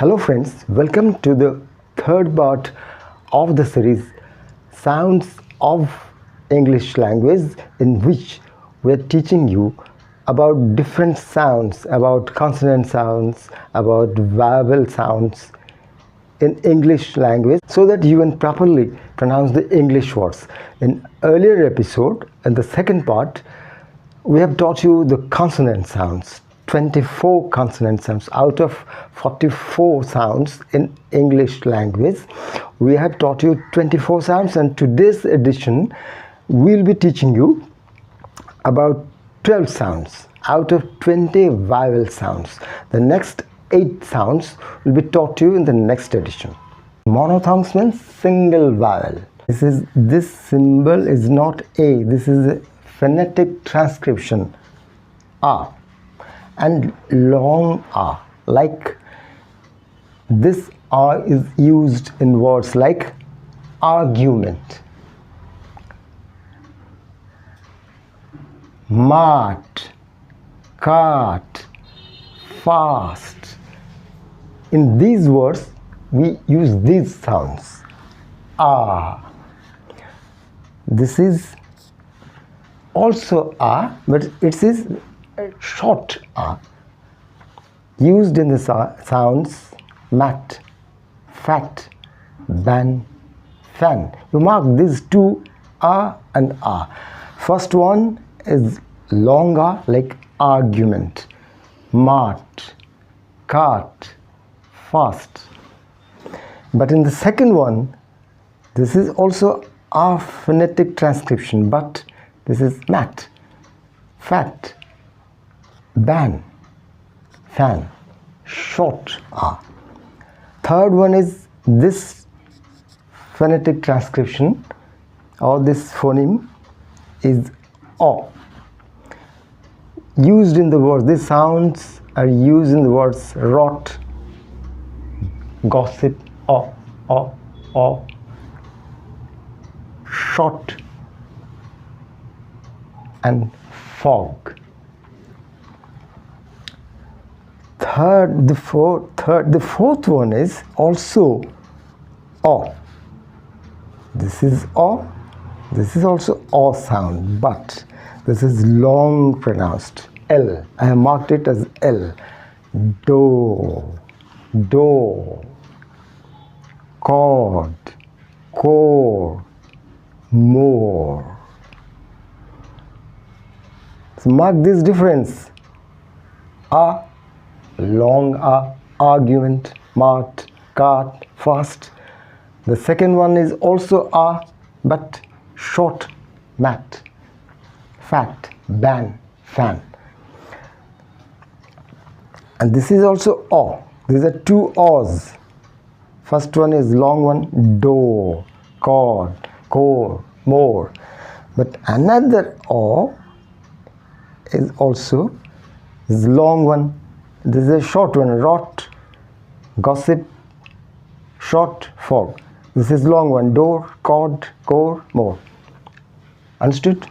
Hello friends, welcome to the third part of the series Sounds of English Language, in which we are teaching you about different sounds, about consonant sounds, about vowel sounds in English language, so that you can properly pronounce the English words. In earlier episode, in the second part, we have taught you the consonant sounds, 24 consonant sounds out of 44 sounds in English language. We have taught you 24 sounds, and today's edition we'll be teaching you about 12 sounds out of 20 vowel sounds. The next 8 sounds will be taught to you in the next edition. Monopthongs means single vowel. This symbol is not A, this is a phonetic transcription, A, and long A. Like this A is used in words like argument, mart, cart, fast. In these words we use these sounds. A. This is also A, but it is a short A. Used in the sounds mat, fat, ban, fan. You mark these two A and A. First one is long A, like argument, mart, cart, fast. But in the second one, this is also a phonetic transcription, but this is mat, fat, ban, fan, short A. Third one is this phonetic transcription, or this phoneme is O. Used in the words, these sounds are used in the words rot, gossip, O, short, and fog. The fourth one is also O. This is O. This is also O sound, but this is long pronounced. L. I have marked it as L. Do, cord, core, more. So mark this difference. A, long A, argument, mart, cart, fast. The second one is also A, but short, mat, fat, ban, fan. And this is also O. These are two O's. First one is long one, do, cord, core, more. But another O is also this long one. This is a short one, rot, gossip, short, fog. This is long one, door, cord, core, more. Understood?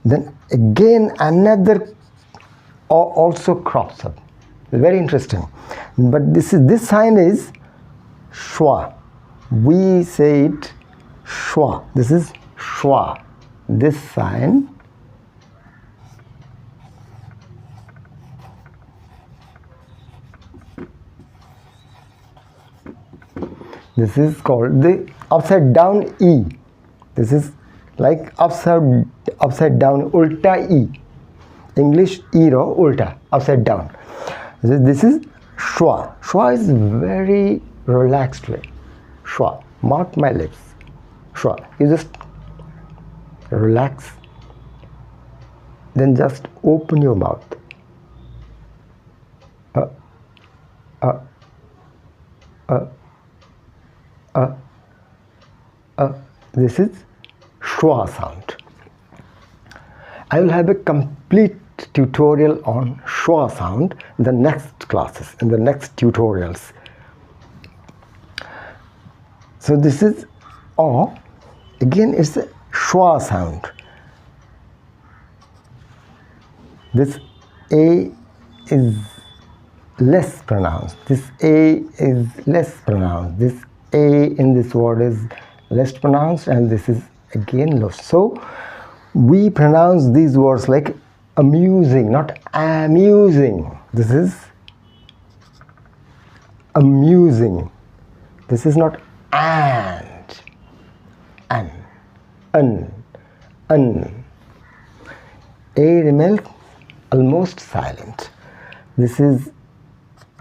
Then again another O also crops up. Very interesting. But this sign is schwa. We say it schwa. This is schwa. This sign is called the upside down E. This is like upside down, ulta E. English E ro ulta, upside down. This is schwa. Schwa is very relaxed way. Schwa. Mark my lips. Schwa. You just relax. Then just open your mouth. This is schwa sound. I will have a complete tutorial on schwa sound in the next classes, in the next tutorials. So this is O. Again, it's a schwa sound. This A is less pronounced. This A is less pronounced. This A in this word is less pronounced, and this is again low. So we pronounce these words like amusing, not amusing. This is amusing. This is not and, an. A remains almost silent. This is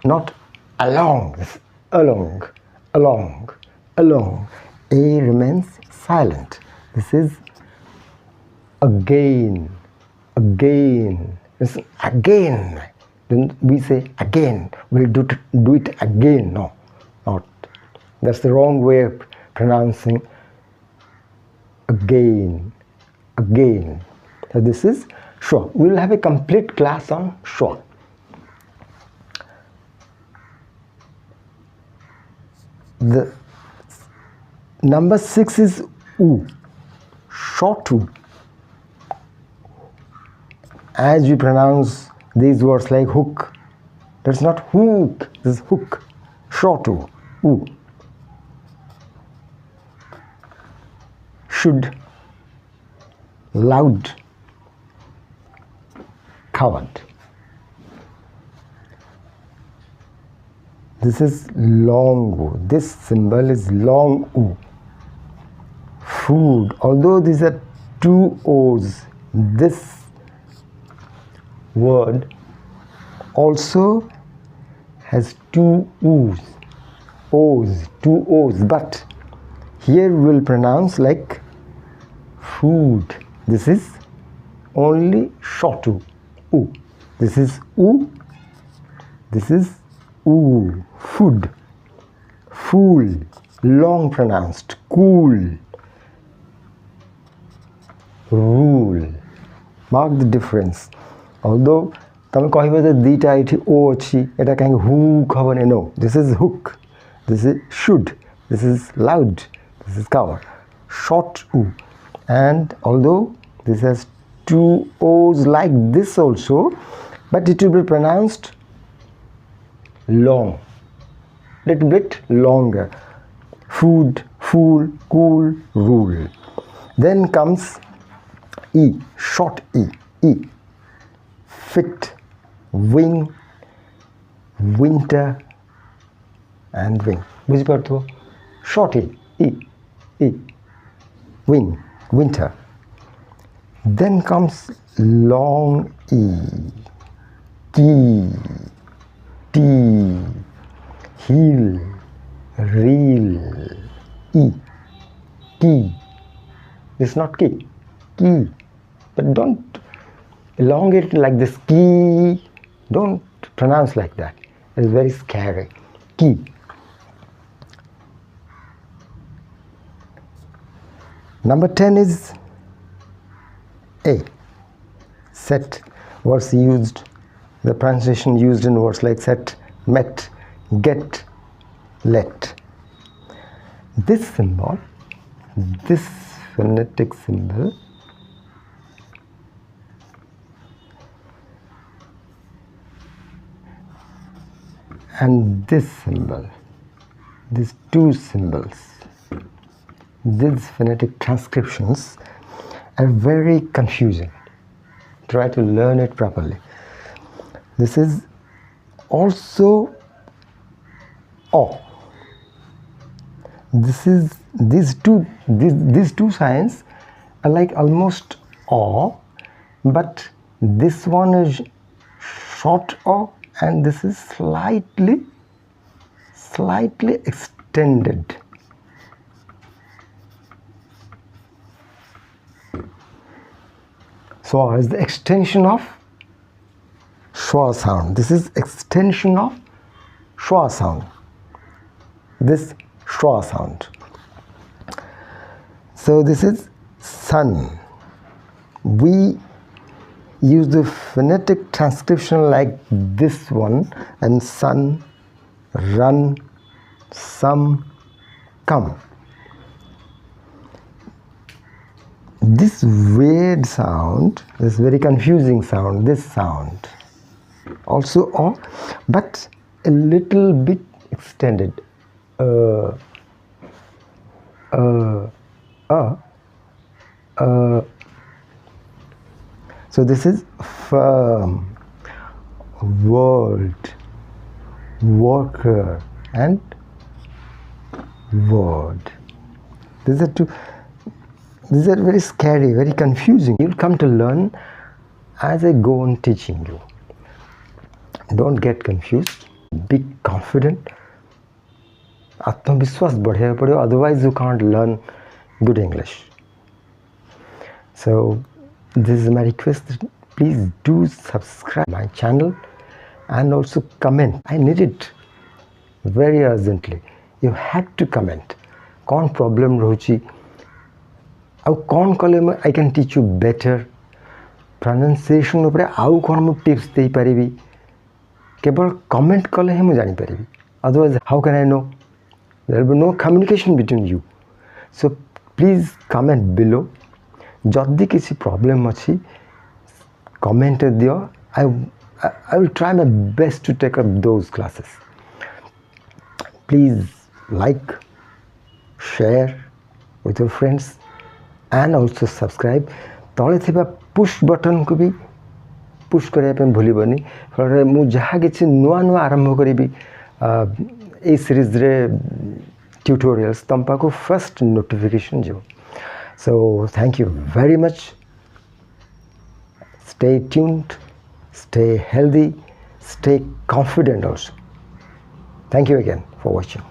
not along, this is along. A remains silent. This is again. This is again. Then we say again. We'll do it again. No, not. That's the wrong way of pronouncing again. So this is schwa. We will have a complete class on schwa. The number 6 is u, short u. As we pronounce these words like hook, that's not hook, this is hook, short u, u. Should, loud, covered. This is long u. This symbol is long u. Food, although these are two O's, this word also has two O's, two O's, but here we will pronounce like food. This is only short u, u. This is u, this is u, food. Fool, long pronounced, cool. Rule, mark the difference. Although तमें कहबो जे दीटा एठी ओ अछि एटा कहीं hook हबने नो, this is hook, this is should, this is loud, this is cover, short u. And although this has two O's like this also, but it will be pronounced long, little bit longer. Food, fool, cool, rule. Then comes E, short E, fit, wing, winter and wing. বুঝিপারতো? Short E, wing, winter. Then comes long E, key, heel, reel, E, key. It's not key, but don't elongate like this key. Don't pronounce like that. It's very scary. Key. Number 10 is A. Set. Words used, the pronunciation used in words like set, met, get, let. This symbol, this phonetic symbol, and this symbol, these two symbols, these phonetic transcriptions are very confusing. Try to learn it properly. This is also O. These two signs are like almost O, but this one is short O and this is slightly extended. So is the extension of schwa sound. This is extension of schwa sound. This schwa sound. So this is sun. We use the phonetic transcription like this one, and sun, run, some, come. This weird sound, this very confusing sound, this sound also O, but a little bit extended. So this is firm, world, worker, and word. These are very scary, very confusing. You'll come to learn as I go on teaching you. Don't get confused. Be confident. आत्मविश्वास बढ़ाया पड़ेगा, otherwise you can't learn good English. So this is my request. Please do subscribe my channel and also comment. I need it very urgently. You have to comment. कौन problem रहुची? आउ कौन कले I can teach you better. Pronunciation उपरे आउ कौन मु tips दे पारिबी? केवल comment कले ही मु जानी पारिबी. Otherwise, how can I know? There will be no communication between you. So please comment below. जल्दी किसी problem अच्छी comment दियो. I will try my best to take up those classes. Please like, share with your friends and also subscribe. तले थिबा push button को भी push करे पे भूली बनी. फल मु जहाँ किसी नुआ नुआ आरंभ करी भी ए series रे tutorials तंपा को first notification जो. So thank you very much. Stay tuned, stay healthy, stay confident also. Thank you again for watching.